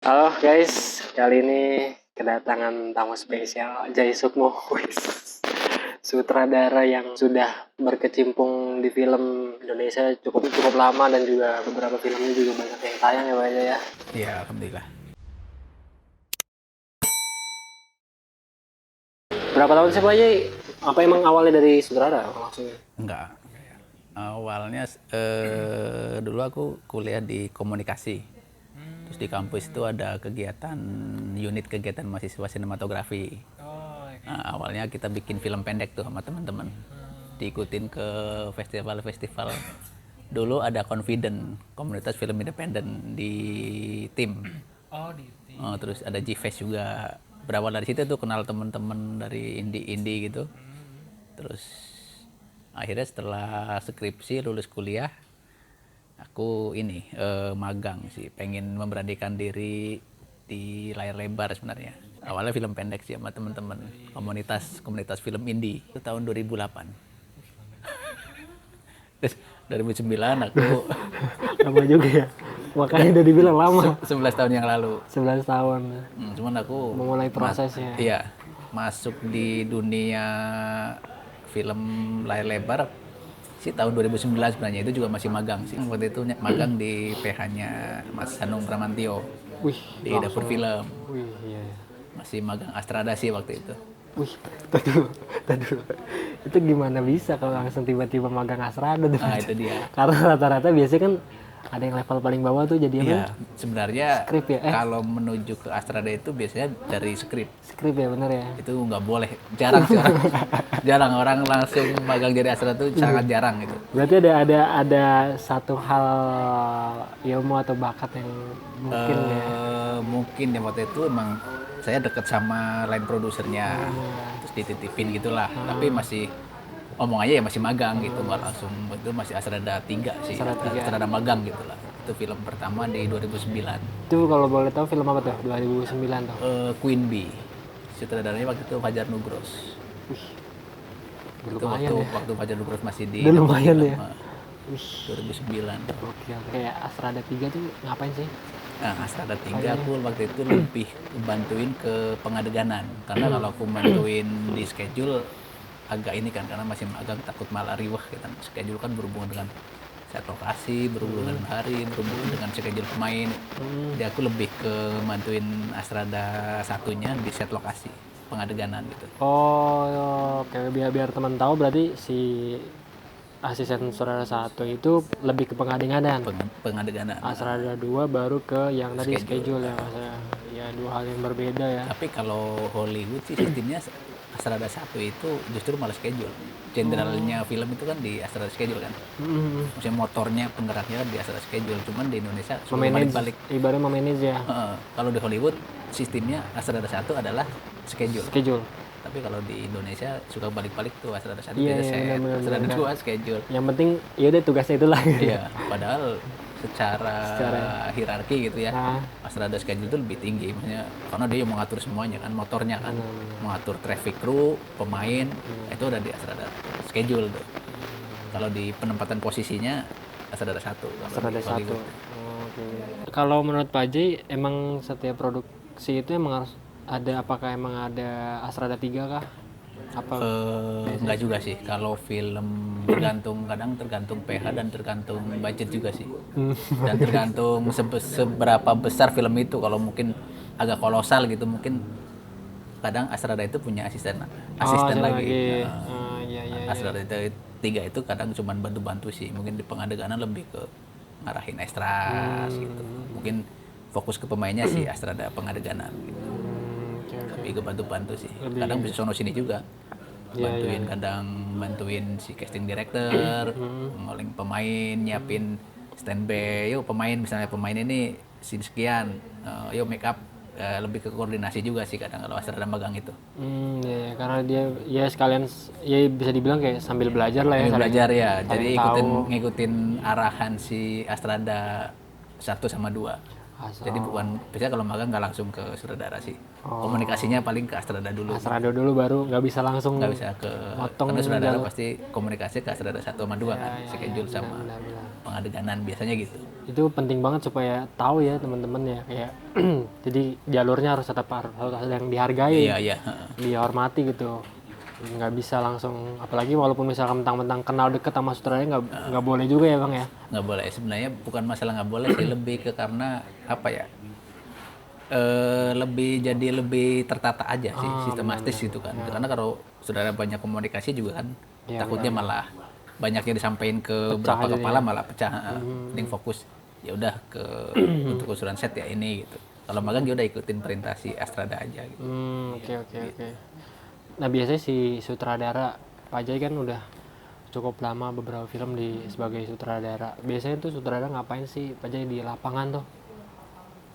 Halo guys, kali ini kedatangan tamu spesial Jai Sukmo, sutradara yang sudah berkecimpung di film Indonesia cukup lama dan juga beberapa filmnya juga banyak yang tayang ya Pak Jai ya. Iya, alhamdulillah. Berapa tahun sih Pak Jai? Apa emang awalnya dari sutradara maksudnya? Enggak. Awalnya dulu aku kuliah di komunikasi. Terus di kampus itu ada unit kegiatan mahasiswa sinematografi. Awalnya kita bikin film pendek tuh sama teman-teman. Diikutin ke festival-festival. Dulu ada Confident, komunitas film independen di tim. Terus ada G-Fest juga. Berawal dari situ tuh kenal teman-teman dari indie-indie gitu. Terus akhirnya setelah skripsi lulus kuliah, aku magang sih, pengen memberanikan diri di layar lebar sebenarnya. Awalnya film pendek sih sama teman-teman komunitas film indie. Itu tahun 2008. Terus 2009 aku Lama juga ya. Makanya udah dibilang lama. 11 tahun yang lalu. 11 tahun. Cuman aku Memulai prosesnya. Iya, masuk di dunia film layar lebar sih tahun 2009 sebenarnya. Itu juga masih magang sih. Waktu itu magang di PH-nya Mas Hanung Bramantio. Wih, di Dapur Film. Wih, iya. Masih magang Astrada sih waktu itu. Wih, tadi itu gimana bisa kalau langsung tiba-tiba magang Asrada? Itu dia. Karena rata-rata biasanya kan ada yang level paling bawah tuh jadi apa? Iya, sebenarnya Skrip ya? kalau menuju ke Astrada itu biasanya dari skrip. Skrip ya, bener ya? Itu nggak boleh, jarang jarang orang langsung magang jadi Astrada itu sangat jarang gitu. Berarti ada satu hal ilmu atau bakat yang mungkin ya? Mungkin ya waktu itu emang saya deket sama line produsernya, terus dititipin gitulah. Tapi masih omong aja ya masih magang gitu, nggak langsung. Itu masih Astrada 3 sih, Astrada magang gitulah. Itu film pertama di 2009. Itu kalau boleh tahu film apa tuh? 2009 tuh? Queen Bee, sutradaranya waktu itu Fajar Nugros. Itu waktu Fajar Nugros masih di Udah lumayan ya? 2009. Oke. Kayak Asrada 3 tuh ngapain sih? Nah, Astrada 3 aku waktu itu lebih bantuin ke pengadeganan. Karena kalau aku bantuin di schedule agak ini kan, karena masih agak takut malah riwah gitu. Schedule kan berhubungan dengan set lokasi, berhubungan dengan hari, berhubungan dengan schedule pemain. Jadi aku lebih ke bantuin Astrada satunya di set lokasi, pengadeganan gitu. Oh, oke. Biar teman tahu berarti si asisten sutradara 1 itu lebih ke pengadeganan. Pengadeganan. Asrada 2 baru ke yang tadi schedule ya Mas ya. Ya dua hal yang berbeda ya. Tapi kalau Hollywood sih sistemnya Astrada 1 itu justru malah schedule. Generalnya film itu kan di Astrada schedule kan. Maksudnya motornya, penggeraknya di Astrada schedule. Cuman di Indonesia suka balik-balik. Ibaratnya memanage ya. Kalau di Hollywood sistemnya Astrada 1 adalah schedule. Tapi kalau di Indonesia suka balik-balik tuh Astrada 1 Iya, set, Astrada 2 schedule. Yang penting ya udah tugasnya itulah. Iya, padahal secara hierarki gitu ya, Astrada schedule itu lebih tinggi, maksudnya karena dia yang mengatur semuanya kan, motornya kan, mengatur traffic crew, pemain, itu udah di Astrada schedule tuh. Kalau di penempatan posisinya Astrada 1. Astrada 1. Kalau menurut Pak Jai, emang setiap produksi itu emang harus ada, apakah emang ada Astrada 3 kah? Enggak juga sih, kalau film kadang tergantung PH dan tergantung budget juga sih, dan tergantung seberapa besar film itu. Kalau mungkin agak kolosal gitu, mungkin kadang Astrada itu punya asisten lagi. Astrada 3 itu kadang cuma bantu-bantu sih, mungkin di pengadeganan lebih ke ngarahin extras gitu, mungkin fokus ke pemainnya sih Astrada pengadeganan gitu. Tapi gue bantu-bantu sih. Kadang bisa sono sini juga. Kadang bantuin si casting director, ngoling pemain, nyiapin standby. Yuk pemain, misalnya pemain ini scene sekian, yuk make up. Lebih ke koordinasi juga sih kadang kalau Astrada magang itu. Karena dia ya sekalian ya bisa dibilang kayak sambil belajar lah ya. Sambil belajar ya. Jadi ngikutin arahan si Astrada 1 sama 2. Jadi bukan, biasanya kalau magang nggak langsung ke sutradara sih. Komunikasinya paling ke Astrada dulu. Astrada dulu baru nggak bisa langsung. Nggak bisa ke motong. Karena sutradara pasti komunikasi ke Astrada 1 sama 2 kan, schedule sama pengadeganan biasanya gitu. itu penting banget supaya tahu ya teman-teman ya kayak jadi jalurnya harus tetap harus yang dihargai, Iya, iya. dihormati gitu. Nggak bisa langsung, apalagi walaupun misalkan mentang-mentang kenal deket sama sutradaranya nggak boleh juga ya bang ya. Nggak boleh, sebenarnya bukan masalah nggak boleh sih, lebih ke karena apa ya, lebih tertata aja sih, sistematis gitu kan. Karena kalau saudara banyak komunikasi juga kan, Iya, takutnya malah banyak yang disampaikan ke Pecah beberapa kepala jadinya. malah pecah. Mending fokus ya udah ke untuk usulan set ya ini gitu. Kalau magang ya udah ikutin perintah si Astrada aja gitu. Oke. Nah biasanya si sutradara Pak Jai kan udah cukup lama beberapa film sebagai sutradara. Biasanya tuh sutradara ngapain sih Pak Jai di lapangan tuh?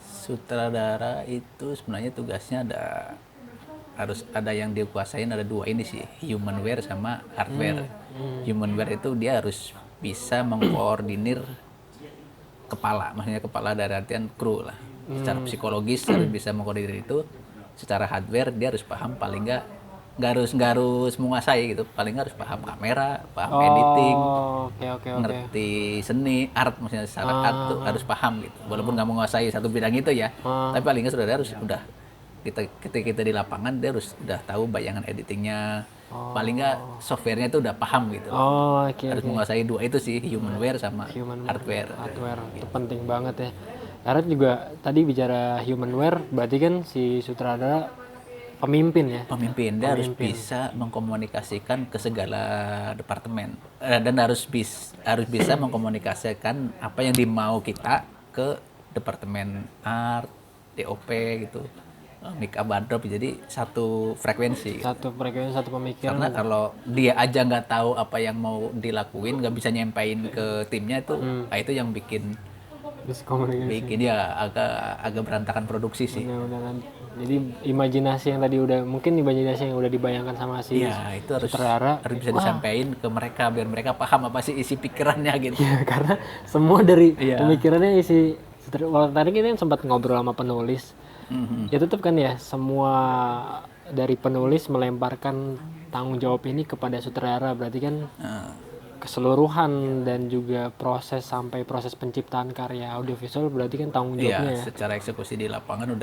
Sutradara itu sebenarnya tugasnya harus ada yang dikuasain, ada dua ini sih, humanware sama hardware. Humanware itu dia harus bisa mengkoordinir kepala, maksudnya kepala dari artian kru lah. Secara psikologis harus bisa mengkoordinir itu. Secara hardware dia harus paham, paling nggak harus menguasai gitu, paling nggak harus paham kamera, paham editing, Oke. ngerti seni art, maksudnya secara art tuh harus paham gitu, walaupun nggak menguasai satu bidang itu ya, tapi paling nggak sudah harus udah kita di lapangan dia harus udah tahu bayangan editingnya, paling nggak softwarenya itu udah paham gitu, harus menguasai dua itu sih, humanware sama hardware Itu penting banget ya. Karena juga tadi bicara humanware, berarti kan si sutradara pemimpin ya. Pemimpin, dia harus bisa mengkomunikasikan ke segala departemen, dan harus bisa mengkomunikasikan apa yang dimau kita ke departemen art, DOP gitu, make up, wardrobe, jadi satu frekuensi. Satu pemikiran. Karena kalau dia aja nggak tahu apa yang mau dilakuin, nggak bisa nyampain ke timnya itu, itu yang bikin ya agak berantakan produksi sih. Benar-benar. Jadi imajinasi yang udah dibayangkan sama si ya itu harus sutradara bisa disampaikan ke mereka biar mereka paham apa sih isi pikirannya gitu. Ya, karena semua dari pemikirannya isi tadi kita kan sempat ngobrol sama penulis. Ya tetap kan ya semua dari penulis melemparkan tanggung jawab ini kepada sutradara, berarti kan keseluruhan dan juga proses penciptaan karya audiovisual berarti kan tanggung jawabnya ya. Secara eksekusi di lapangan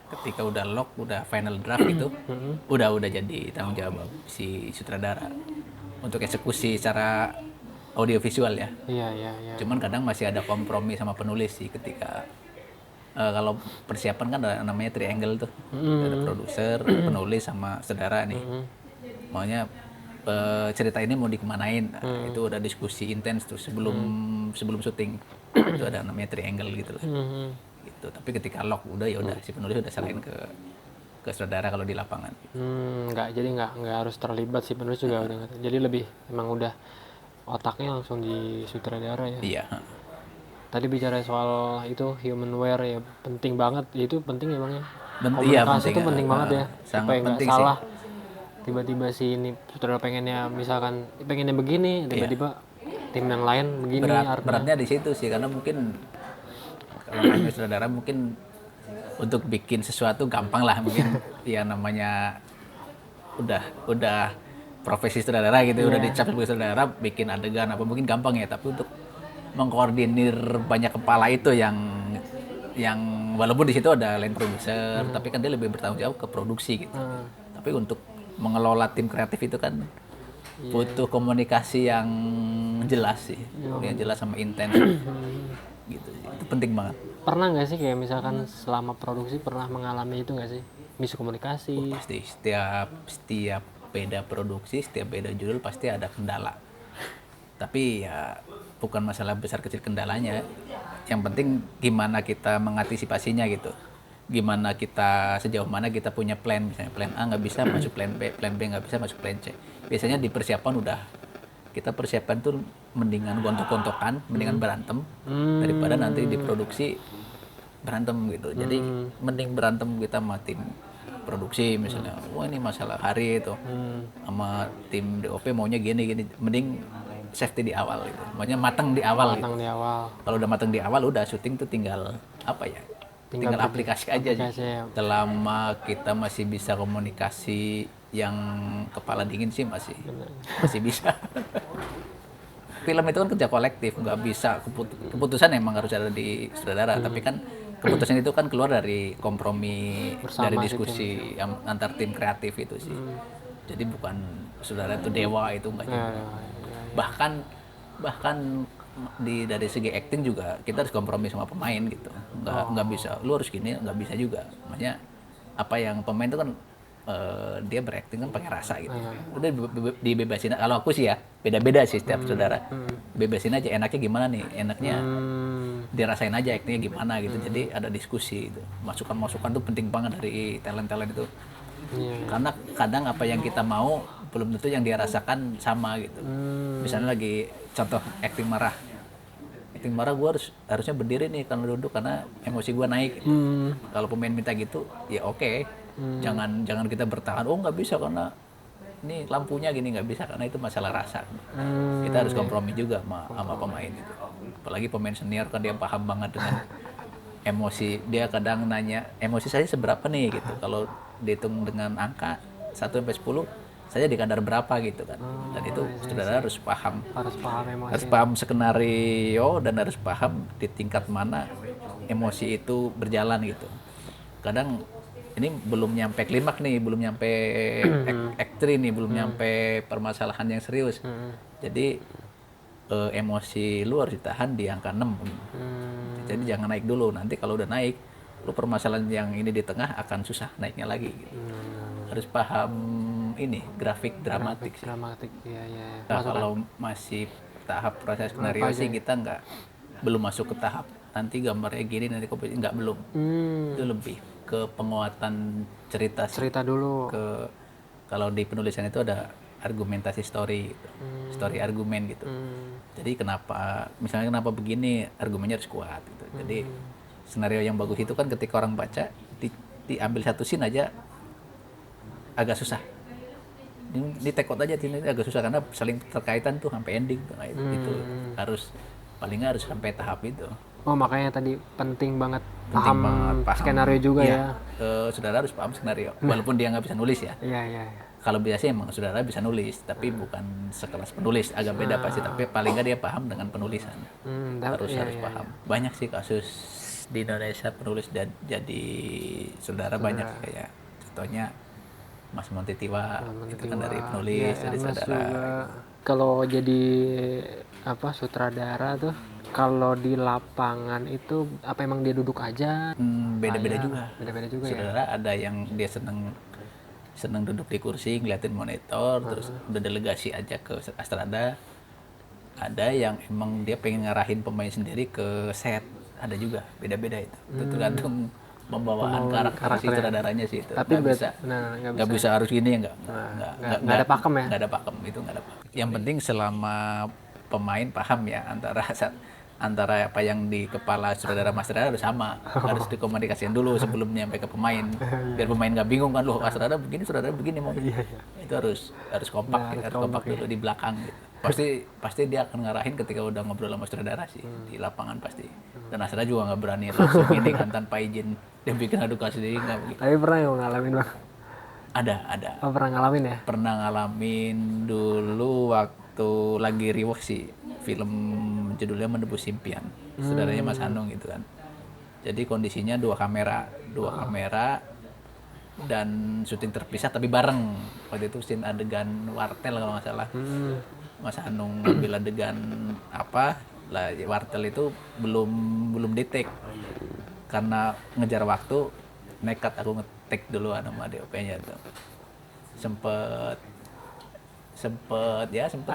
ketika udah lock, udah final draft gitu, udah jadi tanggung jawab si sutradara untuk eksekusi secara audiovisual ya. Iya. Cuman kadang masih ada kompromi sama penulis sih ketika kalau persiapan kan ada namanya triangle tuh, ada produser, penulis sama sutradara nih. Maunya cerita ini mau dikemanain, itu udah diskusi intens tuh sebelum syuting. Itu ada namanya triangle gitu lah. Gitu. Tapi ketika lock udah si penulis udah serahin ke sutradara kalau di lapangan. Nggak harus terlibat, si penulis juga udah jadi lebih emang udah otaknya langsung di sutradara ya. Iya. Tadi bicara soal itu humanware ya, penting banget ya, itu penting ya bang ya. Komunikasi itu penting banget ya, supaya nggak salah sih. Tiba-tiba si ini sutradara pengennya begini, tiba-tiba tim yang lain begini. Beratnya di situ sih, karena mungkin kalau sutradara mungkin untuk bikin sesuatu gampang lah, mungkin ya namanya udah profesi sutradara gitu, udah dicap sebagai sutradara, bikin adegan apa mungkin gampang ya, tapi untuk mengkoordinir banyak kepala itu yang walaupun di situ ada line producer, tapi kan dia lebih bertanggung jawab ke produksi gitu. Tapi untuk mengelola tim kreatif itu kan butuh komunikasi yang jelas sih, yang jelas sama intens gitu. Itu penting banget. Pernah nggak sih kayak misalkan selama produksi pernah mengalami itu nggak sih, miskomunikasi? Pasti setiap beda produksi, setiap beda judul pasti ada kendala. Tapi ya bukan masalah besar kecil kendalanya. Yang penting gimana kita mengantisipasinya gitu. Gimana sejauh mana kita punya plan, misalnya plan A nggak bisa masuk plan B nggak bisa masuk plan C. Biasanya di persiapan kita persiapan tuh mendingan gontok-gontokan, mendingan berantem daripada nanti di produksi berantem gitu. Jadi mending berantem kita sama tim produksi misalnya, ini masalah hari itu sama tim DOP maunya gini, mending safety di awal gitu, maunya matang di awal. Kalau udah matang di awal, udah syuting tuh tinggal aplikasi aja. Selama kita masih bisa komunikasi yang kepala dingin sih masih bisa. film itu kan kerja kolektif, nggak bisa keputusan emang harus ada di sutradara, tapi kan keputusan itu kan keluar dari kompromi, Bersama dari gitu. diskusi antar tim kreatif itu sih. Jadi bukan sutradara itu dewa, itu enggak juga. Bahkan dari segi acting juga kita harus kompromi sama pemain gitu. Nggak bisa lu harus gini, nggak bisa juga. Maksudnya apa yang pemain itu kan dia berakting kan pakai rasa gitu. Udah dibebasin. Kalau aku sih ya beda-beda sih setiap saudara. Bebasin aja enaknya gimana nih, enaknya dirasain aja aktingnya gimana gitu. Jadi ada diskusi gitu. Masukan-masukan tuh penting banget dari talent-talent itu. Karena kadang apa yang kita mau belum tentu yang dia rasakan sama gitu. Misalnya lagi contoh akting marah gue harusnya berdiri nih kalau duduk karena emosi gue naik gitu. Kalau pemain minta gitu ya oke. Jangan kita bertahan nggak bisa karena ini lampunya gini, nggak bisa karena itu masalah rasa. Kita harus kompromi juga sama pemain itu. Apalagi pemain senior kan dia paham banget dengan emosi. Dia kadang nanya emosi saya seberapa nih gitu. Kalau dihitung dengan angka 1 sampai 10 saya di kadar berapa gitu kan. Dan itu saudara harus paham emosi, harus paham skenario dan harus paham di tingkat mana emosi itu berjalan gitu. Kadang ini belum nyampe klimaks nih, belum nyampe act 3 nih, belum nyampe permasalahan yang serius. Jadi emosi lu harus ditahan di angka 6. Jadi jangan naik dulu, nanti kalau udah naik lu permasalahan yang ini di tengah akan susah naiknya lagi gitu. Harus paham ini grafik dramatik. Ya. Nah, kalau masih tahap proses skenario sih kita belum masuk ke tahap nanti gambarnya gini, nanti komposisi belum. Itu lebih ke penguatan cerita dulu. Kalau di penulisan itu ada argumentasi story gitu. Story argumen gitu. Jadi kenapa begini, argumennya harus kuat gitu. Jadi skenario yang bagus itu kan ketika orang baca diambil satu scene aja agak susah. Ini take out aja ini agak susah karena saling terkaitan tuh sampai ending tuh. Nah, itu paling nggak harus sampai tahap itu. Makanya tadi penting banget paham skenario juga ya. Saudara harus paham skenario, walaupun dia nggak bisa nulis ya. Iya. Kalau biasanya emang saudara bisa nulis, tapi bukan sekelas penulis, agak beda pasti. Tapi paling nggak dia paham dengan penulisan. Harus paham. Banyak sih kasus di Indonesia penulis jadi saudara banyak kayak contohnya Mas Monty Tiwa, itu kan dari penulis, dari saudara. Kalau jadi sutradara tuh, kalau di lapangan itu apa emang dia duduk aja? Beda-beda juga. Ya. Saudara ada yang dia seneng duduk di kursi ngeliatin monitor, terus udah delegasi aja ke Astrada. Ada yang emang dia pengen ngarahin pemain sendiri ke set, ada juga. Beda-beda itu. Itu tergantung pembawaan karakter si sutradaranya sih itu. Tapi nggak bisa harus gini ya, nggak ada pakem ya. Nggak ada pakem, itu nggak ada pakem. Yang penting selama pemain paham ya antara apa yang di kepala sutradara mas sutradara harus sama, harus dikomunikasikan dulu sebelum nyampe ke pemain, biar pemain nggak bingung kan, loh sutradara begini mau. Itu harus kompak, harus kompak dulu di belakang gitu. Pasti dia akan ngarahin ketika udah ngobrol sama sutradara sih di lapangan pasti. Dan Astra juga nggak berani langsung ini kan tanpa izin dia bikin adukan sendiri, nggak begitu. Tapi pernah ngalamin bang? Ada. Pernah ngalamin ya? Pernah ngalamin dulu waktu lagi rewatch sih film judulnya Menebus Impian, saudaranya Mas Hanung gitu kan. Jadi kondisinya dua kamera dan syuting terpisah tapi bareng. Waktu itu scene adegan wartel kalau nggak salah. Mas Hanung ngambil adegan wartel itu belum di-take. Karena ngejar waktu, nekat aku nge-take dulu sama DOP-nya tuh. Sempet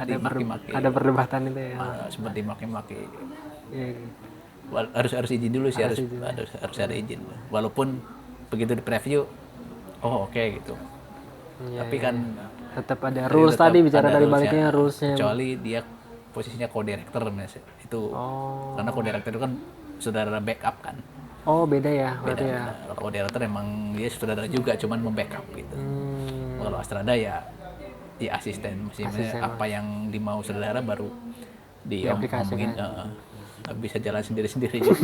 dimaki-maki. Ada perdebatan itu ya. Sempet dimaki-maki. Ya. Harus izin dulu sih, harus ada izin. Walaupun begitu di preview, oke gitu. Tapi kan tetap ada rules tadi, bicara dari baliknya rulesnya. Kecuali dia posisinya co-director itu. Karena co-director itu kan saudara backup kan. Beda ya berarti ya. Kalau co-director emang dia saudara juga, cuman membackup gitu. Kalau Astrada ya asisten, maksudnya apa yang dimau saudara baru diomongin, nggak bisa jalan sendiri-sendiri juga.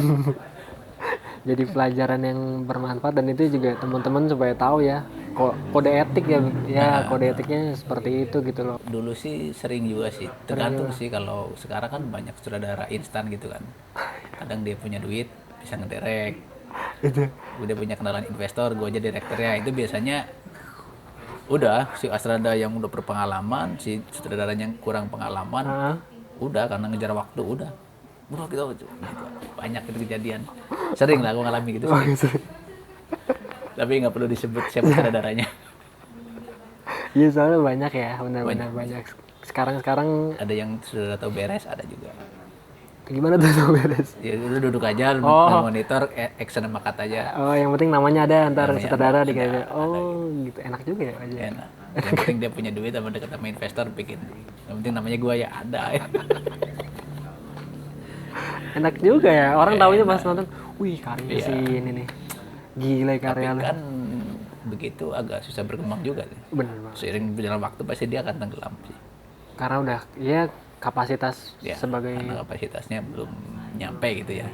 Jadi pelajaran yang bermanfaat, dan itu juga teman-teman supaya tahu ya kode etik ya, kode etiknya seperti itu gitu loh. Dulu sih sering juga sih, tergantung sih. Kalau sekarang kan banyak sutradara instan gitu kan, kadang dia punya duit bisa ngederek, udah punya kenalan investor, gue aja direkturnya. Itu biasanya udah si sutradara yang udah berpengalaman, si sutradara yang kurang pengalaman, udah karena ngejar waktu udah kita gitu. Banyak itu kejadian, sering lah gue ngalami gitu sih. Tapi nggak perlu disebut siapa sutradaranya. Iya soalnya banyak ya, benar-benar banyak. Sekarang Ada yang sudah tahu beres, ada juga. gimana tuh beres? Ya lu duduk aja, monitor, action sama cut aja. Oh, yang penting namanya ada, ntar sutradara ada, dikasih. gitu. Gitu enak juga ya aja. Enak. Yang penting dia punya duit sama dekat sama investor bikin. Yang penting namanya gua ya ada. Enak juga ya, orang taunya pas nonton, wih karya si ini nih, gila karya. Tapi kan begitu agak susah berkembang juga sih. Bener banget. Seiring berjalan waktu pasti dia akan tenggelam sih. Karena udah ya kapasitas sebagai, karena kapasitasnya belum nyampe gitu ya,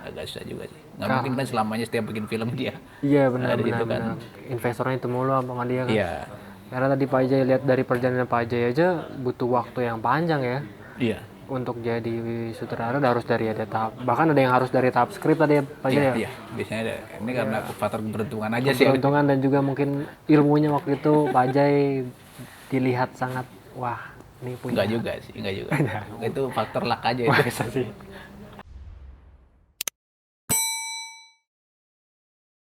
agak susah juga sih. Nggak mungkin kan selamanya setiap bikin film dia. Iya benar. Kan. Investornya itu mulu sama dia kan. Iya. Karena tadi Pak Ajay lihat dari perjalanan Pak Ajay aja butuh waktu yang panjang ya. Iya. Untuk jadi sutradara harus dari ada tahap, bahkan ada yang harus dari tahap skrip tadi ya Pak Ajay ya. Iya, biasanya ada. Ini karena faktor keberuntungan aja sih. Keberuntungan dan juga mungkin ilmunya waktu itu Pak Ajay dilihat sangat wah ini punya. Enggak juga. Itu faktor luck aja itu. Masa sih?